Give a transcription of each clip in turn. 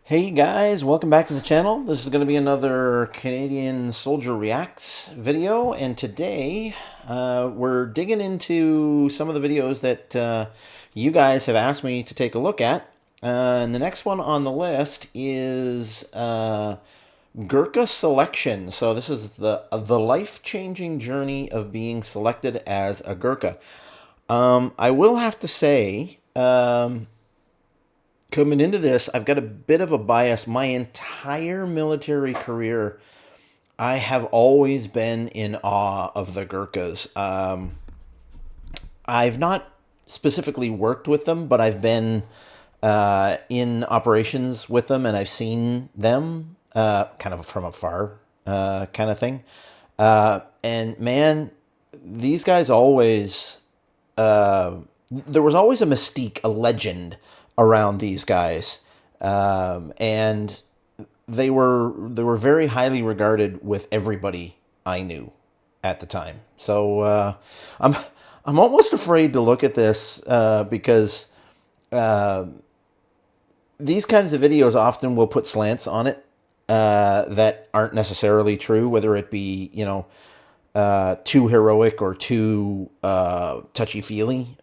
Hey guys, welcome back to the channel. This is going to be another Canadian Soldier Reacts video, and today we're digging into some of the videos that you guys have asked me to take a look at. And the next one on the list is Gurkha selection. So this is the life-changing journey of being selected as a Gurkha. I will have to say, coming into this, I've got a bit of a bias. My entire military career, I have always been in awe of the Gurkhas. I've not specifically worked with them, but I've been in operations with them, and I've seen them kind of from afar, kind of thing. And man, these guys always, there was always a mystique, a legend around these guys, and they were very highly regarded with everybody I knew at the time. So I'm almost afraid to look at this because these kinds of videos often will put slants on it that aren't necessarily true, whether it be too heroic or too touchy-feely.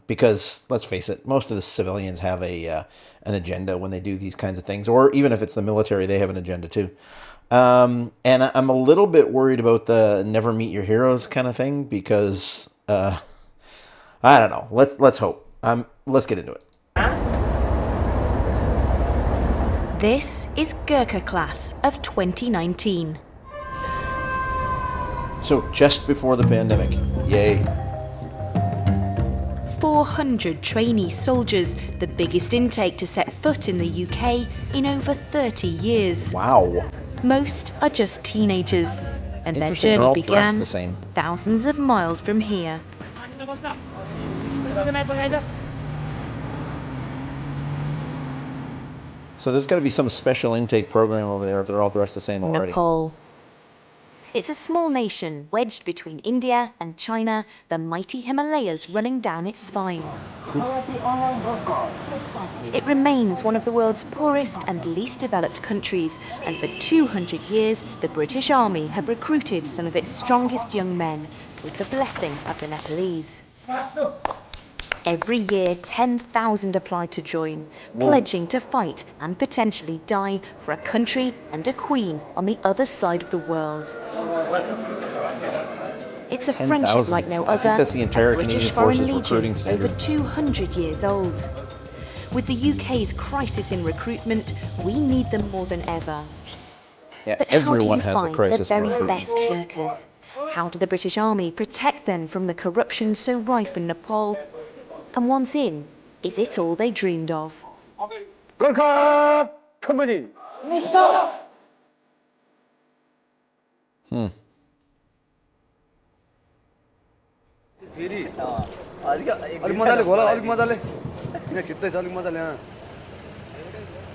Because let's face it, most of the civilians have an agenda when they do these kinds of things, or even if it's the military, they have an agenda too. And I'm a little bit worried about the never meet your heroes kind of thing because I don't know. Let's hope. Let's get into it. This is Gurkha class of 2019. So just before the pandemic, yay. 400 trainee soldiers, the biggest intake to set foot in the UK in over 30 years. Wow. Most are just teenagers, and their Interesting, they're journey all dressed began the same. thousands of miles from here. So there's got to be some special intake program over there if they're all dressed the same already. Nepal. It's a small nation wedged between India and China, the mighty Himalayas running down its spine. It remains one of the world's poorest and least developed countries, and for 200 years the British Army have recruited some of its strongest young men with the blessing of the Nepalese. Every year, 10,000 apply to join, pledging to fight and potentially die for a country and a queen on the other side of the world. It's a friendship like no I think other, that's the entire a British Canadian Foreign Forces recruiting Legion, over standard. 200 years old. With the UK's crisis in recruitment, we need them more than ever. Yeah, But how do everyone you has a find the crisis. very in recruitment. best Gurkhas? How do the British Army protect them from the corruption so rife in Nepal? And once in, is it all they dreamed of? Gurkha Company.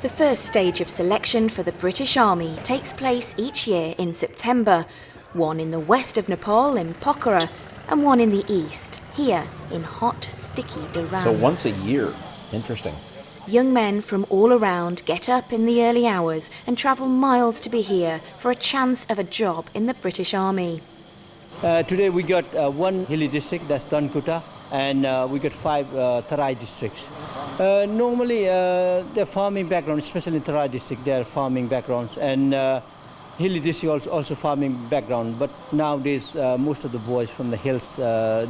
The first stage of selection for the British Army takes place each year in September, one in the west of Nepal in Pokhara, and one in the east, here in hot, sticky Dharaam. So once a year. Interesting. Young men from all around get up in the early hours and travel miles to be here for a chance of a job in the British Army. Today we got one hilly district, that's Dankuta, and we got 5 Tarai districts. Normally they're farming background, especially in Tarai district, they're farming backgrounds, and hilly district also farming background. But nowadays most of the boys from the hills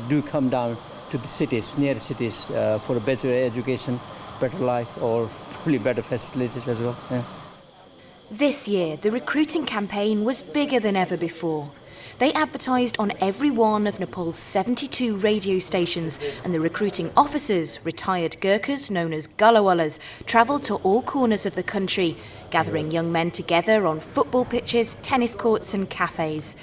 do come down to the cities, near cities, for a better education, better life, or probably better facilities as well. Yeah. This year, the recruiting campaign was bigger than ever before. They advertised on every one of Nepal's 72 radio stations, and the recruiting officers, retired Gurkhas known as Gulawallas, travelled to all corners of the country, gathering young men together on football pitches, tennis courts and cafes.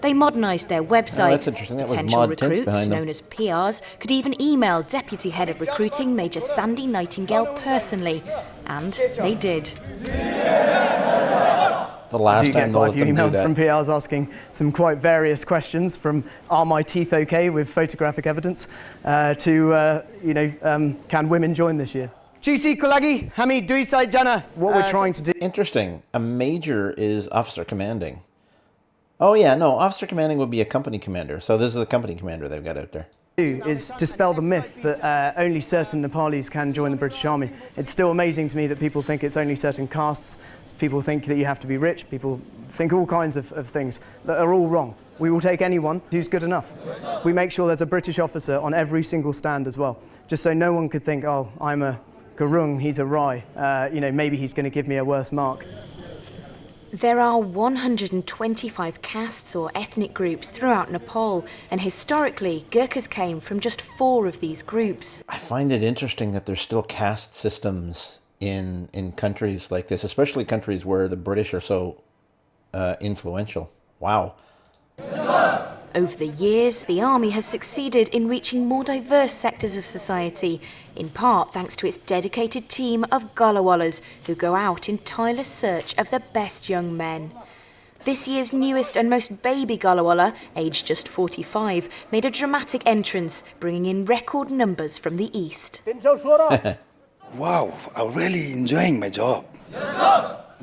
They modernised their website. that's interesting. That was Potential Mod Tents recruits, behind them. known as PRs, could even email Deputy Head of Recruiting Major Sandy Nightingale personally. And they did. The last do time get they'll quite a let few them do emails that. from PRs asking some quite various questions, from "Are my teeth okay?" with photographic evidence to can women join this year? GC Kulagi, Hami Duisai Jana. What we're trying to do Interesting. A major is officer commanding. Oh yeah, no, officer commanding would be a company commander. So this is the company commander they've got out there. is dispel the myth that only certain Nepalis can join the British Army. It's still amazing to me that people think it's only certain castes. People think that you have to be rich. People think all kinds of things that are all wrong. We will take anyone who's good enough. We make sure there's a British officer on every single stand as well, just so no one could think, oh, I'm a Gurung, he's a Rai, maybe he's going to give me a worse mark. There are 125 castes or ethnic groups throughout Nepal, and historically, Gurkhas came from just 4 of these groups. I find it interesting that there's still caste systems in countries like this, especially countries where the British are so influential. Wow. Over the years, the army has succeeded in reaching more diverse sectors of society, in part thanks to its dedicated team of Galawalas who go out in tireless search of the best young men. This year's newest and most baby Galawala, aged just 45, made a dramatic entrance, bringing in record numbers from the east. Wow, I'm really enjoying my job.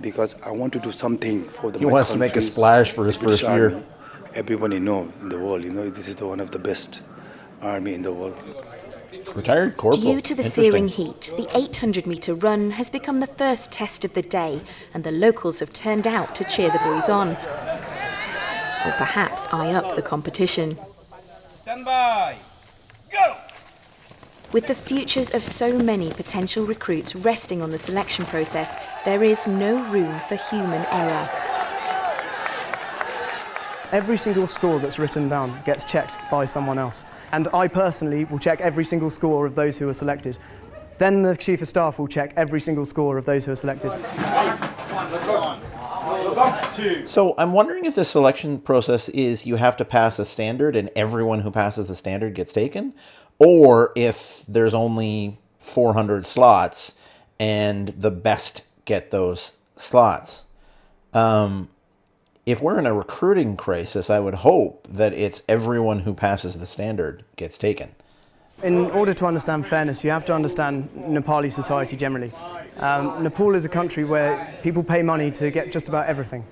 Because I want to do something for the He wants to make a splash for his first year. Everybody know in the world, this is one of the best army in the world. Retired corporal. Due to the searing heat, the 800-metre run has become the first test of the day, and the locals have turned out to cheer the boys on. Or perhaps eye up the competition. Stand by. Go! With the futures of so many potential recruits resting on the selection process, there is no room for human error. Every single score that's written down gets checked by someone else. And I personally will check every single score of those who are selected. Then the Chief of Staff will check every single score of those who are selected. So I'm wondering if the selection process is you have to pass a standard and everyone who passes the standard gets taken, or if there's only 400 slots and the best get those slots. If we're in a recruiting crisis, I would hope that it's everyone who passes the standard gets taken. In order to understand fairness, you have to understand Nepali society generally. Nepal is a country where people pay money to get just about everything.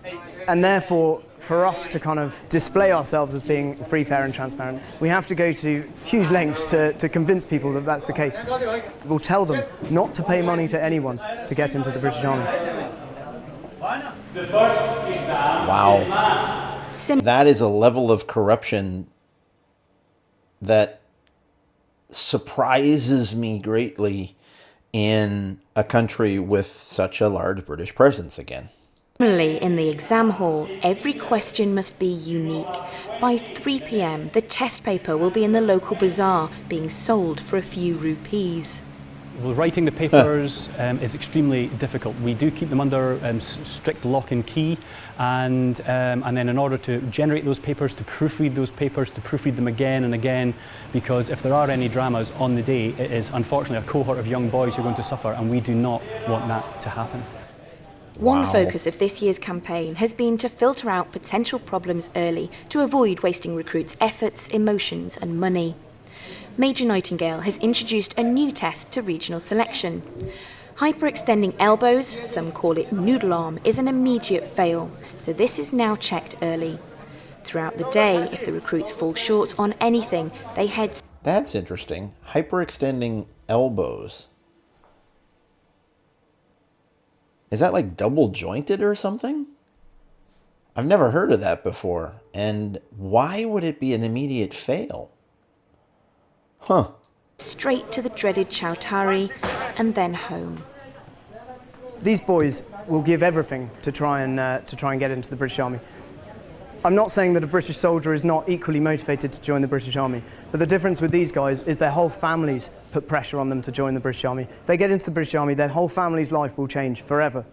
And therefore, for us to kind of display ourselves as being free, fair and transparent, we have to go to huge lengths to convince people that that's the case. We'll tell them not to pay money to anyone to get into the British Army. Wow. That is a level of corruption that surprises me greatly in a country with such a large British presence again. Similarly, in the exam hall, every question must be unique. By 3 p.m, the test paper will be in the local bazaar, being sold for a few rupees. Well, writing the papers is extremely difficult. We do keep them under strict lock and key, and then in order to generate those papers, to proofread those papers, to proofread them again and again, because if there are any dramas on the day, it is unfortunately a cohort of young boys who are going to suffer, and we do not want that to happen. One focus of this year's campaign has been to filter out potential problems early to avoid wasting recruits' efforts, emotions and money. Major Nightingale has introduced a new test to regional selection. Hyperextending elbows, some call it noodle arm, is an immediate fail, so this is now checked early. Throughout the day, if the recruits fall short on anything, they head... That's interesting. Hyperextending elbows. Is that like double jointed or something? I've never heard of that before. And why would it be an immediate fail? Huh. Straight to the dreaded Chowtari and then home. These boys will give everything to try and get into the British Army. I'm not saying that a British soldier is not equally motivated to join the British Army, but the difference with these guys is their whole families put pressure on them to join the British Army. If they get into the British Army, their whole family's life will change forever.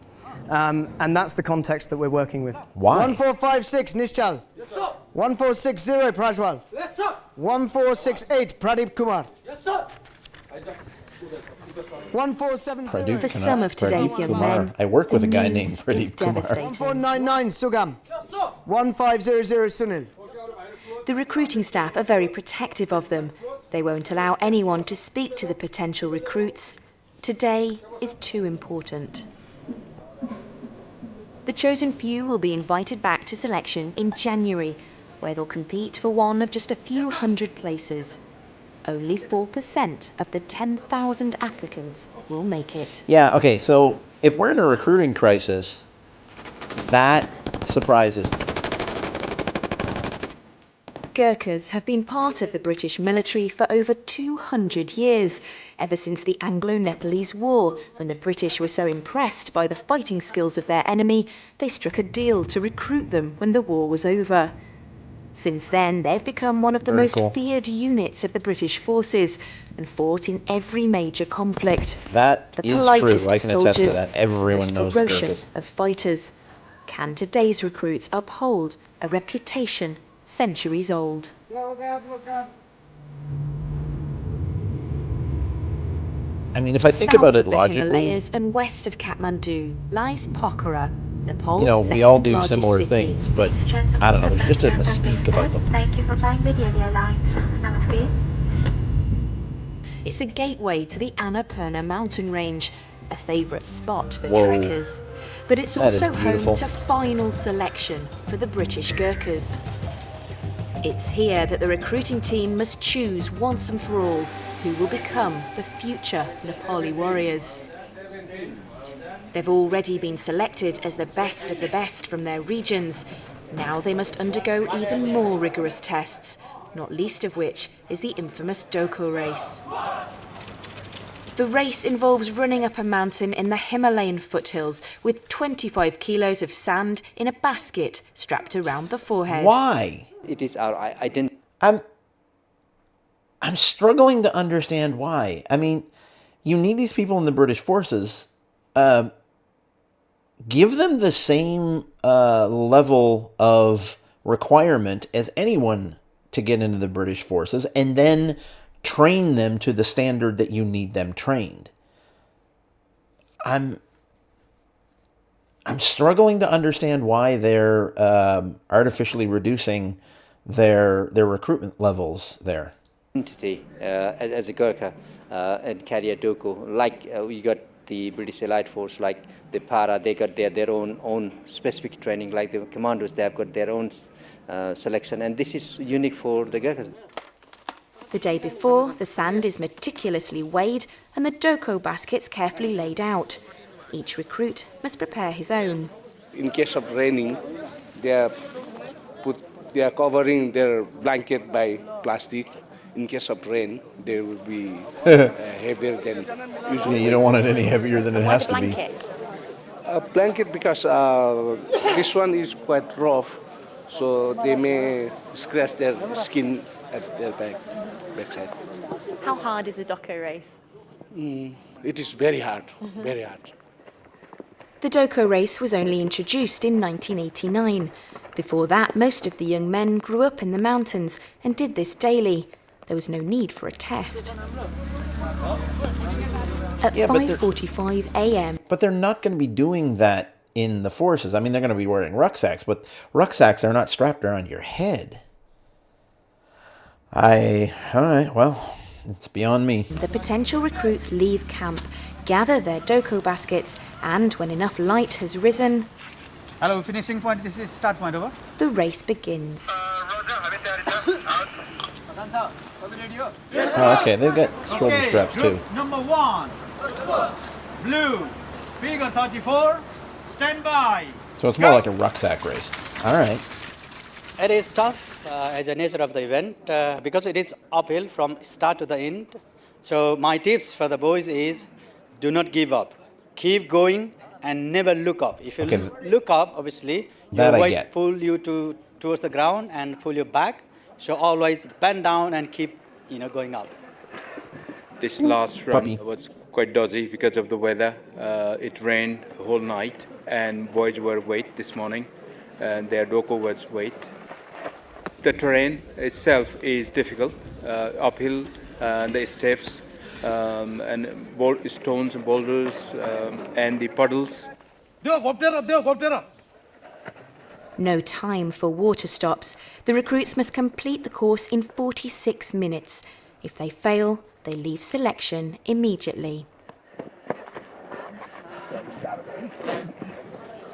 And that's the context that we're working with. Why? 1456, Nishchal. Yes, sir. 1460, Prajwal. Yes, sir. 1468, Pradeep Kumar. Yes, sir. 1470. For some of today's young men, I work with the a guy news named Pradeep is Kumar. devastating. 1499, Sugam. Yes, sir. 1500, Sunil. The recruiting staff are very protective of them. They won't allow anyone to speak to the potential recruits, Today is too important. The chosen few will be invited back to selection in January, where they'll compete for one of just a few hundred places. Only 4% of the 10,000 applicants will make it. Yeah, okay, so if we're in a recruiting crisis, that surprises me. Gurkhas have been part of the British military for over 200 years, ever since the Anglo-Nepalese War, when the British were so impressed by the fighting skills of their enemy, they struck a deal to recruit them when the war was over. Since then, they've become one of the most feared units of the British forces and fought in every major conflict. That The is politest true. I can attest to soldiers, that. Everyone most knows the ferocious Gurkhas. of fighters. Can today's recruits uphold a reputation centuries old? I mean, if I think South about it of the logically, Himalayas and west of Kathmandu lies Pokhara, Nepal's you know, we all do second-largest similar city. things, but I don't know, there's just a mystique about them. Thank you for flying with Delhi Airlines. Namaste. It's the gateway to the Annapurna mountain range, a favourite spot for Whoa. trekkers. But it's That is also home beautiful. to final selection for the British Gurkhas. It's here that the recruiting team must choose once and for all who will become the future Nepali warriors. They've already been selected as the best of the best from their regions. Now they must undergo even more rigorous tests, not least of which is the infamous Doko race. The race involves running up a mountain in the Himalayan foothills with 25 kilos of sand in a basket strapped around the forehead. Why? It is our identity. I'm struggling to understand why. I mean, you need these people in the British forces. Give them the same level of requirement as anyone to get into the British forces, and then train them to the standard that you need them trained. I'm struggling to understand why they're artificially reducing their recruitment levels there. Identity as a Gurkha and carry a Doko. Like we got the British Elite Force, like the Para, they got their own specific training. Like the commandos, they have got their own selection, and this is unique for the Gurkhas. The day before, the sand is meticulously weighed and the Doko baskets carefully laid out. Each recruit must prepare his own. In case of raining, they are covering their blanket by plastic. In case of rain, they will be heavier than usual. Yeah, you don't want it any heavier than it has to be. A blanket because this one is quite rough, so they may scratch their skin at their backside. How hard is the Doko race? It is very hard, very hard. The Doko race was only introduced in 1989. Before that, most of the young men grew up in the mountains and did this daily. There was no need for a test. At 5:45 a.m. But they're not going to be doing that in the forces. I mean, they're going to be wearing rucksacks, but rucksacks are not strapped around your head. All right, well, it's beyond me. The potential recruits leave camp, gather their Doko baskets, and when enough light has risen... Hello, finishing point, this is start point, over. The race begins. Oh, okay, they've got shoulder straps too. Number 1, blue, figure 34, stand by. So it's more like a rucksack race. All right. It is tough as a nature of the event because it is uphill from start to the end. So my tips for the boys is do not give up. Keep going and never look up. If you look up, obviously, your weight pull you towards the ground and pull you back. So always bend down and keep going up. This last run was quite dodgy because of the weather. It rained the whole night and boys were wet this morning and their Doko was wet. The terrain itself is difficult, uphill, the steps and stones and boulders and the puddles. No time for water stops. The recruits must complete the course in 46 minutes. If they fail, they leave selection immediately.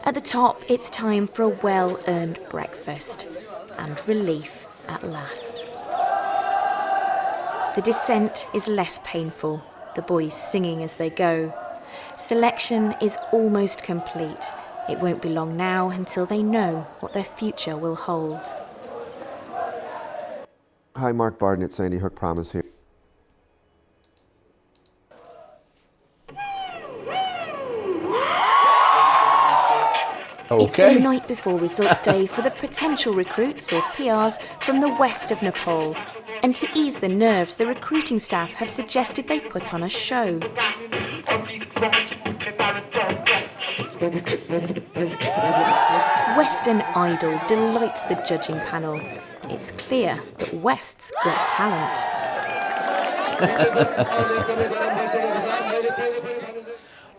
At the top, it's time for a well-earned breakfast and relief at last. The descent is less painful, the boys singing as they go. Selection is almost complete. It won't be long now until they know what their future will hold. Hi, Mark Barden at Sandy Hook Promise here. It's the night before results day for the potential recruits, or PRs, from the west of Nepal. And to ease the nerves, the recruiting staff have suggested they put on a show. Western Idol delights the judging panel. It's clear that West's got talent.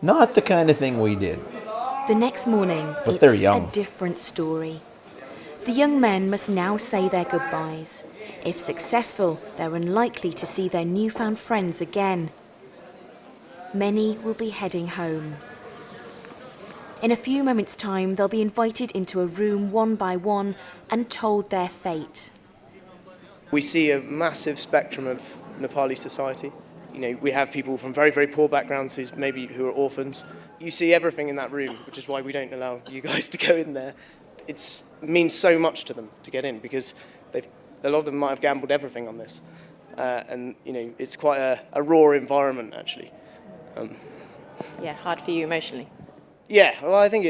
Not the kind of thing we did. The next morning, But they're it's young. a different story. The young men must now say their goodbyes. If successful, they're unlikely to see their newfound friends again. Many will be heading home. In a few moments' time, they'll be invited into a room one by one and told their fate. We see a massive spectrum of Nepali society. You know, we have people from very, very poor backgrounds who are orphans. You see everything in that room, which is why we don't allow you guys to go in there. It means so much to them to get in, because a lot of them might have gambled everything on this. And, you know, it's quite a raw environment, actually. Yeah, hard for you emotionally. Yeah, well, I think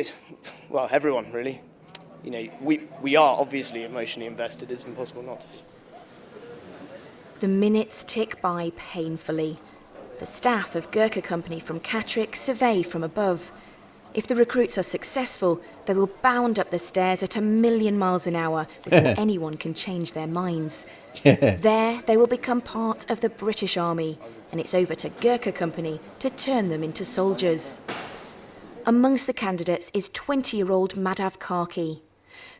everyone, really. You know, we are obviously emotionally invested. It's impossible not to be. The minutes tick by painfully. The staff of Gurkha Company from Catterick survey from above. If the recruits are successful, they will bound up the stairs at 1,000,000 miles an hour before anyone can change their minds. There, they will become part of the British Army, and it's over to Gurkha Company to turn them into soldiers. Amongst the candidates is 20-year-old Madhav Karki.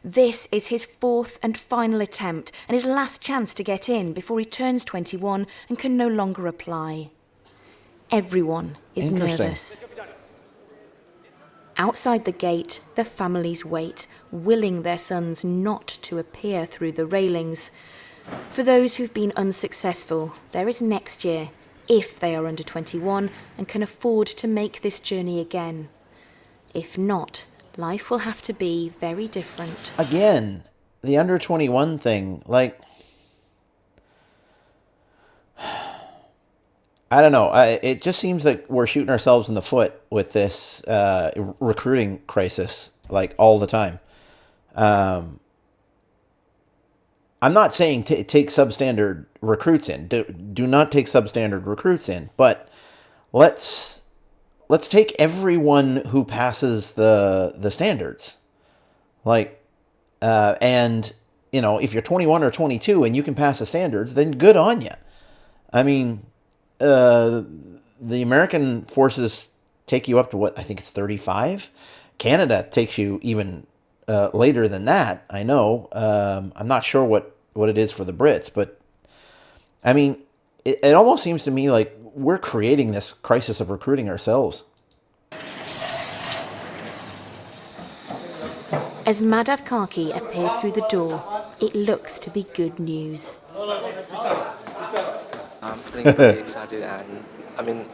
This is his fourth and final attempt and his last chance to get in before he turns 21 and can no longer apply. Everyone is nervous. Outside the gate, the families wait, willing their sons not to appear through the railings. For those who've been unsuccessful, there is next year, if they are under 21 and can afford to make this journey again. If not, life will have to be very different. Again, the under 21 thing, like, I don't know. It just seems like we're shooting ourselves in the foot with this recruiting crisis, like, all the time. I'm not saying take substandard recruits in. Do not take substandard recruits in. But let's take everyone who passes the standards. Like, and, you know, if you're 21 or 22 and you can pass the standards, then good on you. I mean, the American forces take you up to what I think it's 35. Canada takes you even later than that. I know. I'm not sure what it is for the Brits, but I mean, it almost seems to me like we're creating this crisis of recruiting ourselves. As Madhav Karki appears through the door, it looks to be good news. I'm feeling very excited, and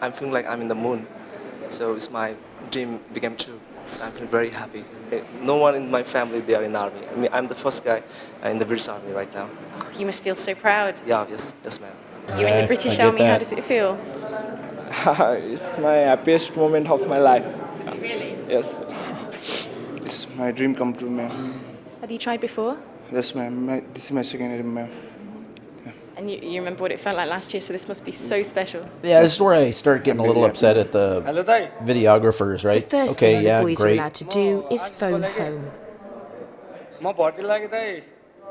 I'm feeling like I'm in the moon. So it's my dream became true. So I'm feeling very happy. No one in my family, they are in the army. I mean, I'm the first guy in the British Army right now. You must feel so proud. Yeah, yes, ma'am. You in the British Army, how does it feel? It's my happiest moment of my life. Really? Yes. It's my dream come true, ma'am. Have you tried before? Yes, ma'am. This is my second year, ma'am. And you remember what it felt like last year, so this must be so special. Yeah, this is where I start getting a little upset at the videographers, right? The first thing the boys are allowed to do is phone home.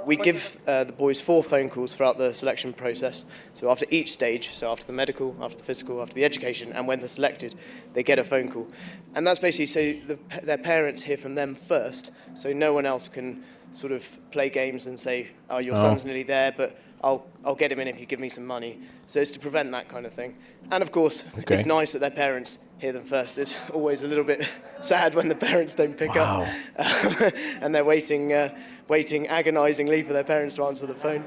We give the boys 4 phone calls throughout the selection process. So after each stage, so after the medical, after the physical, after the education, and when they're selected, they get a phone call. And that's basically so their parents hear from them first, so no one else can sort of play games and say, oh, your son's nearly there, but I'll get him in if you give me some money. So it's to prevent that kind of thing. And of course, it's nice that their parents hear them first. It's always a little bit sad when the parents don't pick up, and they're waiting agonizingly for their parents to answer the phone.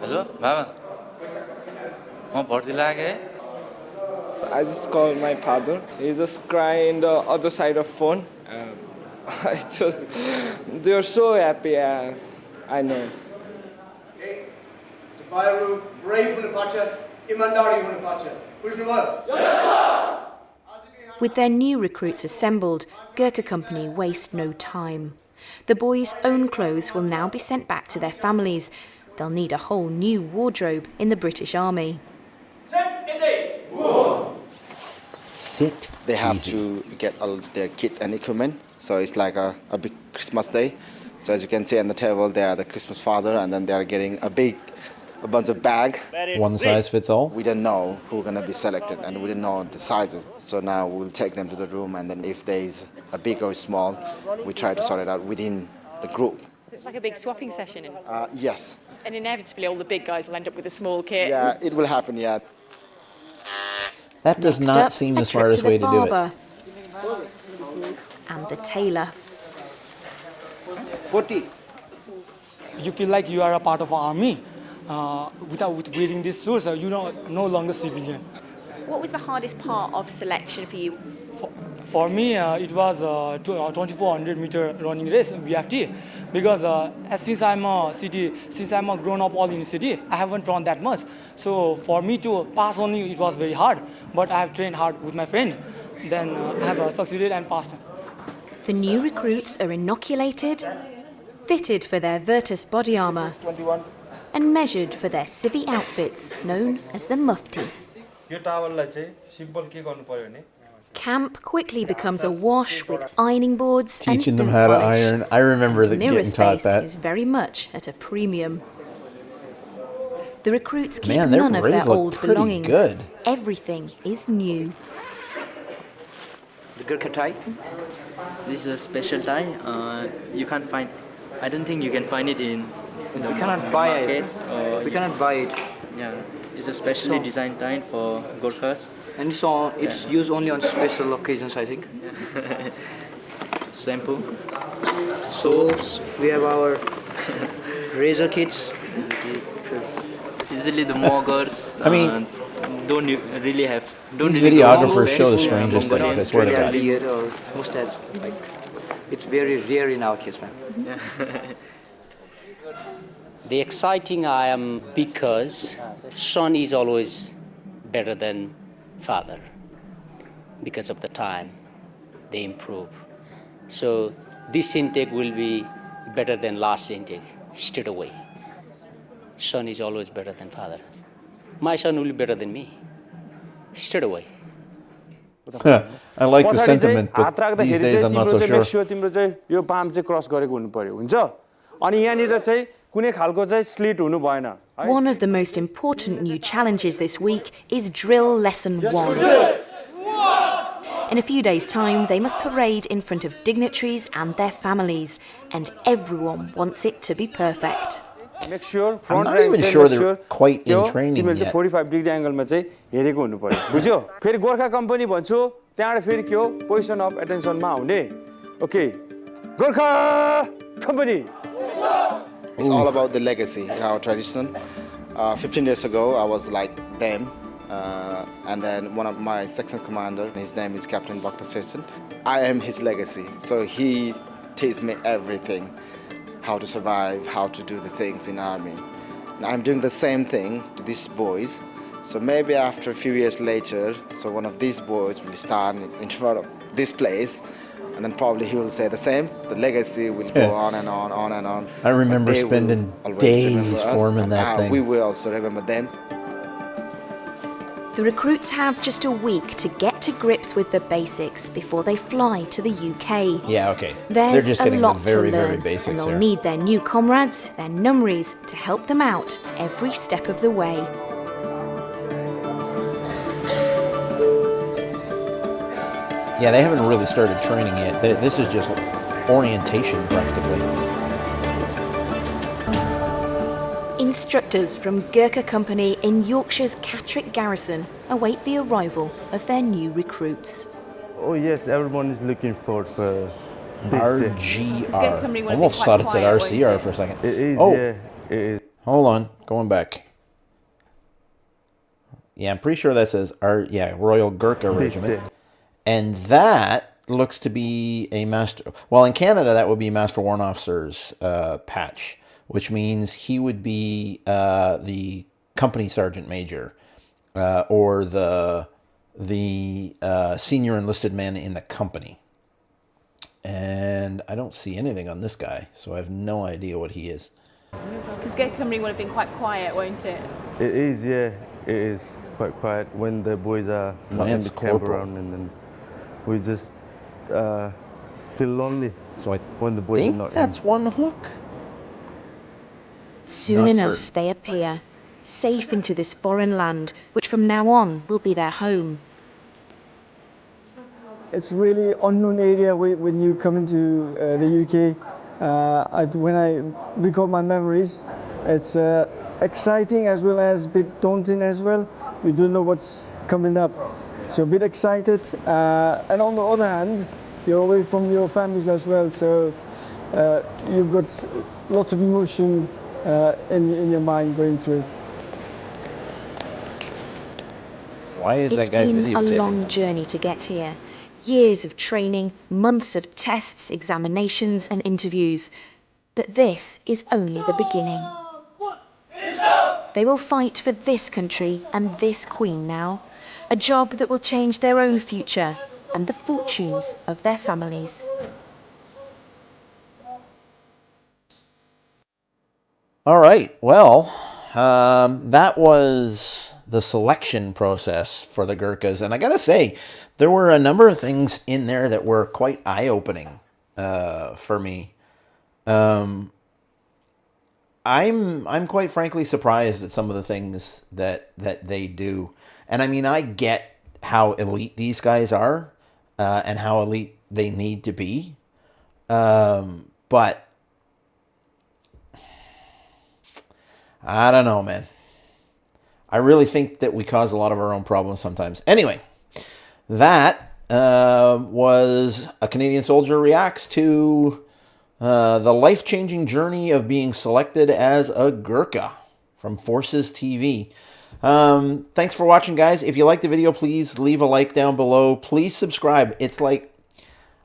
Hello, Mama. I just called my father. He's just crying in the other side of phone. They're so happy. I know. Bayru, brave hone pacha, imandari hone pacha. With their new recruits assembled, Gurkha Company waste no time. The boys' own clothes will now be sent back to their families. They'll need a whole new wardrobe in the British Army. Sit. They have to get all their kit and equipment. So it's like a big Christmas day. So as you can see on the table, they are the Christmas father, and then they are getting a bunch of bag. One size fits all? We don't know who's going to be selected, and we don't know the sizes. So now we'll take them to the room, and then if there's a big or small, we try to sort it out within the group. So it's like a big swapping session. Yes. And inevitably all the big guys will end up with a small kit. Yeah, it will happen, yeah. That does Next not up, seem a the trip smartest the way to do it. barber and the tailor. You feel like you are a part of our army. Without wearing these suits, you're no longer civilian. What was the hardest part of selection for you? For me, it was a 2400 meter running race, BFT, because since I'm a grown up all in the city, I haven't run that much. So for me to pass only, it was very hard. But I have trained hard with my friend. Then I have succeeded and passed. The new recruits are inoculated, fitted for their Virtus body armour, and measured for their civvy outfits known as the mufti. Camp quickly becomes awash with ironing boards Teaching and them boot how to polish. iron. I remember Mirror getting taught space that. is very much at a premium. The recruits keep Man, their none of berets their look old pretty belongings. good. Everything is new. The Gurkha tie. This is a special tie. You can't find. I don't think you can find it in the markets. We cannot buy it. Yeah, it's a specially designed tie for Gurkhas. And it's used only on special occasions, I think. Shampoo, soaps. We have our razor kits. Usually the moggers don't really have. These videographers show the strangest things, I swear to God. Or mustache, like, it's very rare in our case, man. The exciting I am because son is always better than father. Because of the time, they improve. So this intake will be better than last intake, straight away. Son is always better than father. My son will be better than me, straight away. I like the sentiment, but these days I'm not so sure. तिम्रो चाहिँ यो balm चाहिँ cross गरेको हुनु पर्यो हुन्छ अनि यहाँनिर चाहिँ कुनै खालको चाहिँ स्लिट हुनु भएन One of the most important new challenges this week is Drill Lesson 1. In a few days' time, they must parade in front of dignitaries and their families, and everyone wants it to be perfect. Make sure I'm not even sure they're quite in training तिमीले चाहिँ yet. 45 degree एंगलमा चाहिँ हेरेको हुनु पर्यो बुझ्यो फेरि Gorkha company भन्छु त्यहाँबाट फेरि के हो पोजिसन अफ एटेन्सनमा आउने okay Gorkha company It's all about the legacy, our tradition. 15 years ago, I was like them. And then one of my section commander, his name is Captain Bhakta Sesson. I am his legacy. So he teaches me everything, how to survive, how to do the things in army. Now I'm doing the same thing to these boys. So maybe after a few years later, so one of these boys will stand in front of this place, and then probably he will say the same. The legacy will go on and on, on and on. I remember But they will spending always days remember us, forming and that thing. We will also remember them. The recruits have just a week to get to grips with the basics before they fly to the UK. Yeah, okay. There's They're just a getting lot the very, to learn, very basics and they'll here. need their new comrades, their numries, to help them out every step of the way. Yeah, they haven't really started training yet. This is just orientation, practically. Instructors from Gurkha Company in Yorkshire's Catterick Garrison await the arrival of their new recruits. Oh yes, everyone is looking forward for this day. RGR. Almost thought it said RCR for a second. It is, oh, yeah, it is. Hold on, going back. Yeah, I'm pretty sure that says Royal Gurkha Regiment. And that looks to be a master. Well, in Canada, that would be Master Warrant Officer's patch, which means he would be the company sergeant major or the senior enlisted man in the company. And I don't see anything on this guy, so I have no idea what he is. Because Gurkha Company would have been quite quiet, won't it? It is, yeah, it is quite quiet when the boys are not in the camp around, and then we just feel lonely. So when the boys are not that's one hook. Soon enough, they appear, safe into this foreign land, which from now on will be their home. It's really unknown area when you come into the UK. When I recall my memories, it's exciting as well as a bit daunting as well. We don't know what's coming up. So a bit excited, and on the other hand, you're away from your families as well, so you've got lots of emotion in your mind going through. Why is that guy videotaping? It's been a long journey to get here. Years of training, months of tests, examinations and interviews. But this is only the beginning. They will fight for this country and this queen now. A job that will change their own future and the fortunes of their families. All right, well, that was the selection process for the Gurkhas. And I got to say, there were a number of things in there that were quite eye-opening for me. I'm quite frankly surprised at some of the things that they do. And I mean, I get how elite these guys are and how elite they need to be. But I don't know, man. I really think that we cause a lot of our own problems sometimes. Anyway, that was A Canadian Soldier Reacts to the life-changing journey of being selected as a Gurkha from Forces TV. Thanks for watching, guys. If you liked the video, please leave a like down below. Please subscribe. It's like,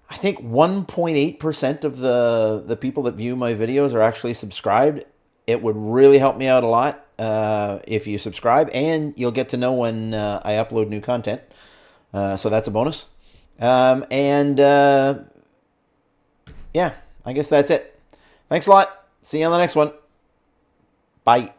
I think 1.8% of the people that view my videos are actually subscribed. It would really help me out a lot if you subscribe, and you'll get to know when I upload new content. So that's a bonus. Yeah, I guess that's it. Thanks a lot. See you on the next one. Bye.